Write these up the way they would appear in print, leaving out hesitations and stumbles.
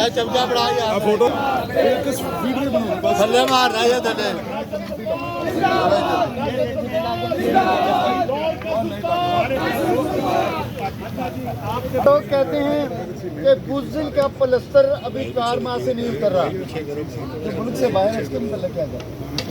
चमचा बड़ा यार फोटो थल्ले मार रहा है थल्ले। तो कहते हैं कि बुज़दिल का पलस्तर अभी 4 माह से नहीं उतर रहा, तो मुल्क से बाहर इसके मतलब क्या है?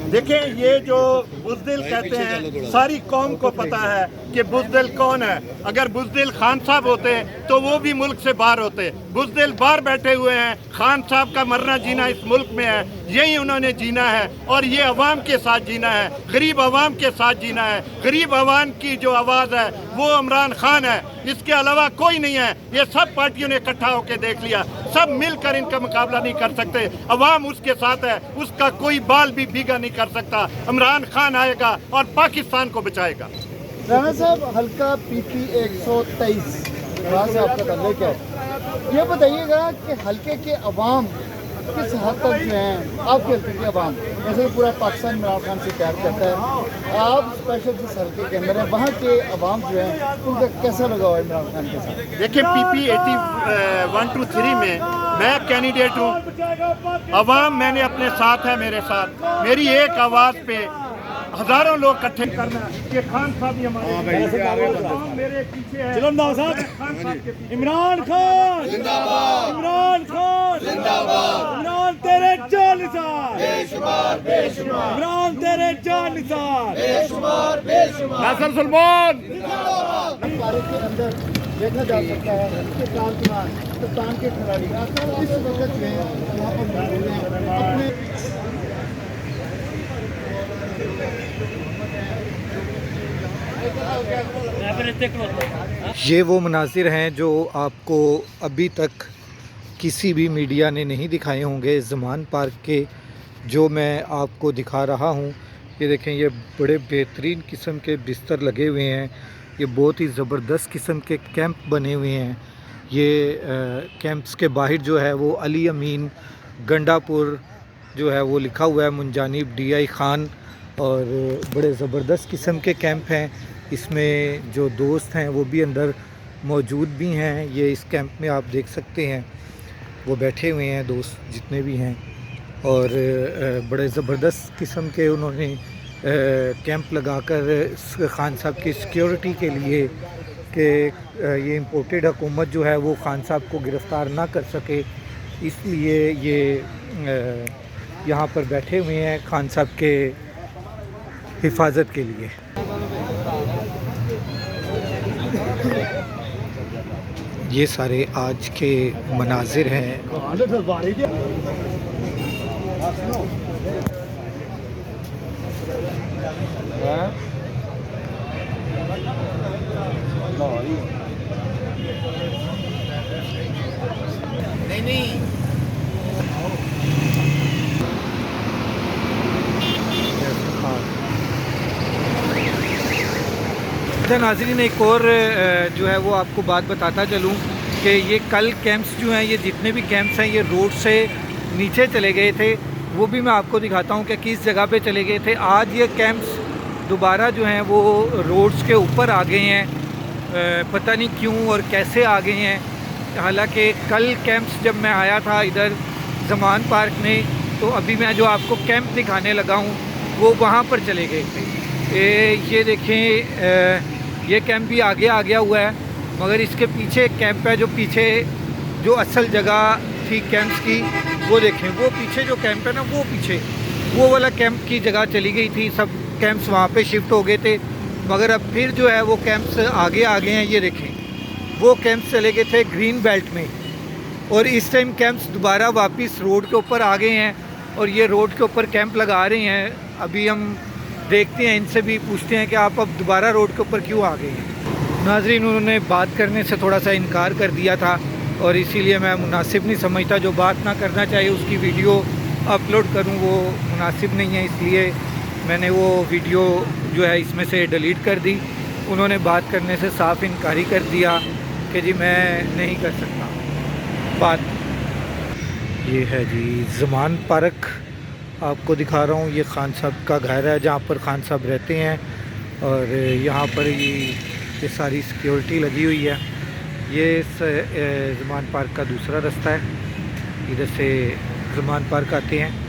देखिए, ये जो बुज़दिल कहते हैं सारी कौम को पता है कि बुज़दिल कौन है। अगर बुज़दिल खान साहब होते तो वो भी मुल्क से बाहर होते। बुज़दिल बाहर बैठे हुए हैं, खान साहब का मरना जीना इस मुल्क में है, यही उन्होंने जीना है और ये अवाम के साथ जीना है, गरीब अवाम के साथ जीना है। गरीब अवाम की जो आवाज़ है वो इमरान खान है, इसके अलावा कोई नहीं है। ये सब पार्टियों ने इकट्ठा होकर देख लिया, सब मिलकर इनका मुकाबला नहीं कर सकते। अवाम उसके साथ है, उसका कोई बाल भी भीगा नहीं कर सकता। इमरान खान आएगा और पाकिस्तान को बचाएगा। राणा साहब, हल्का PP 123 वहाँ से आपका ताल्लुक है, ये बताइएगा कि हल्के के अवाम किस हद तक जो हैं, आपके हल्के के अवाम, जैसे पूरा पाकिस्तान इमरान खान से प्यार करता है, आप स्पेशल जिस हल्के के अंदर हैं वहाँ के अवाम जो हैं उनका कैसा लगाव है इमरान खान के साथ? देखिए, PP 123 में मैं कैंडिडेट हूँ, अवाम मैंने अपने साथ है, मेरे साथ मेरी एक आवाज़ पे हजारों लोग इकट्ठे करना कि खान साहब ही हमारे मेरे पीछे है। चलो खान साहब के पीछे इमरान खान जिंदाबाद, इमरान खान जिंदाबाद, इमरान तेरे जान निसार बेशुमार बेशुमार, इमरान तेरे जान निसार बेशुमार बेशुमार, नासिर सलमान जिंदाबाद। भारत के अंदर देखा जा सकता है कि कप्तान के खिलाड़ी इस वक्त जो है यहाँ पर मौजूद हैं अपने। ये वो मनाजिर हैं जो आपको अभी तक किसी भी मीडिया ने नहीं दिखाए होंगे ज़मान पार्क के, जो मैं आपको दिखा रहा हूँ। ये देखें, ये बड़े बेहतरीन किस्म के बिस्तर लगे हुए हैं, ये बहुत ही ज़बरदस्त किस्म के कैंप बने हुए हैं। ये कैंप्स के बाहर जो है वो अली अमीन गंडापुर जो है वो लिखा हुआ है, मुंजानिब DI खान, और बड़े ज़बरदस्त किस्म के कैंप हैं। इसमें जो दोस्त हैं वो भी अंदर मौजूद भी हैं। ये इस कैंप में आप देख सकते हैं वो बैठे हुए हैं दोस्त जितने भी हैं, और बड़े ज़बरदस्त किस्म के उन्होंने कैंप लगाकर खान साहब की सिक्योरिटी के लिए कि ये इम्पोर्टेड हुकूमत जो है वो खान साहब को गिरफ़्तार ना कर सके, इसलिए ये यहाँ पर बैठे हुए हैं खान साहब के हिफाजत के लिए। ये सारे आज के मनाजिर हैं। नाज़रीन, एक और जो है वो आपको बात बताता चलूँ कि ये कल कैंप्स जो हैं, ये जितने भी कैंप्स हैं ये रोड से नीचे चले गए थे, वो भी मैं आपको दिखाता हूँ कि किस जगह पे चले गए थे। आज ये कैंप्स दोबारा जो हैं वो रोड्स के ऊपर आ गए हैं, पता नहीं क्यों और कैसे आ गए हैं। हालांकि कल कैंप्स जब मैं आया था इधर ज़मान पार्क में, तो अभी मैं जो आपको कैंप दिखाने लगा हूँ वो वहाँ पर चले गए थे। ये देखें, ये कैंप भी आगे आ गया हुआ है, मगर इसके पीछे एक कैंप है, जो पीछे जो असल जगह थी कैंप्स की वो देखें, वो पीछे जो कैंप है ना, वो पीछे वो वाला कैंप की जगह चली गई थी। सब कैंप्स वहाँ पे शिफ्ट हो गए थे, मगर अब फिर जो है वो कैंप्स आगे आ गए हैं। ये देखें, वो कैंप्स चले गए थे ग्रीन बेल्ट में, और इस टाइम कैंप्स दोबारा वापस रोड के ऊपर आ गए हैं और ये रोड के ऊपर कैंप लगा रहे हैं। अभी हम देखते हैं, इनसे भी पूछते हैं कि आप अब दोबारा रोड के ऊपर क्यों आ गए हैं। नाज़रीन, उन्होंने बात करने से थोड़ा सा इनकार कर दिया था, और इसीलिए मैं मुनासिब नहीं समझता जो बात ना करना चाहिए उसकी वीडियो अपलोड करूं, वो मुनासिब नहीं है, इसलिए मैंने वो वीडियो जो है इसमें से डिलीट कर दी। उन्होंने बात करने से साफ इनकारी कर दिया कि जी मैं नहीं कर सकता बात। ये है जी ज़मान पार्क, आपको दिखा रहा हूँ। ये खान साहब का घर है जहाँ पर खान साहब रहते हैं, और यहाँ पर ये सारी सिक्योरिटी लगी हुई है। ये ज़मान पार्क का दूसरा रास्ता है, इधर से ज़मान पार्क आते हैं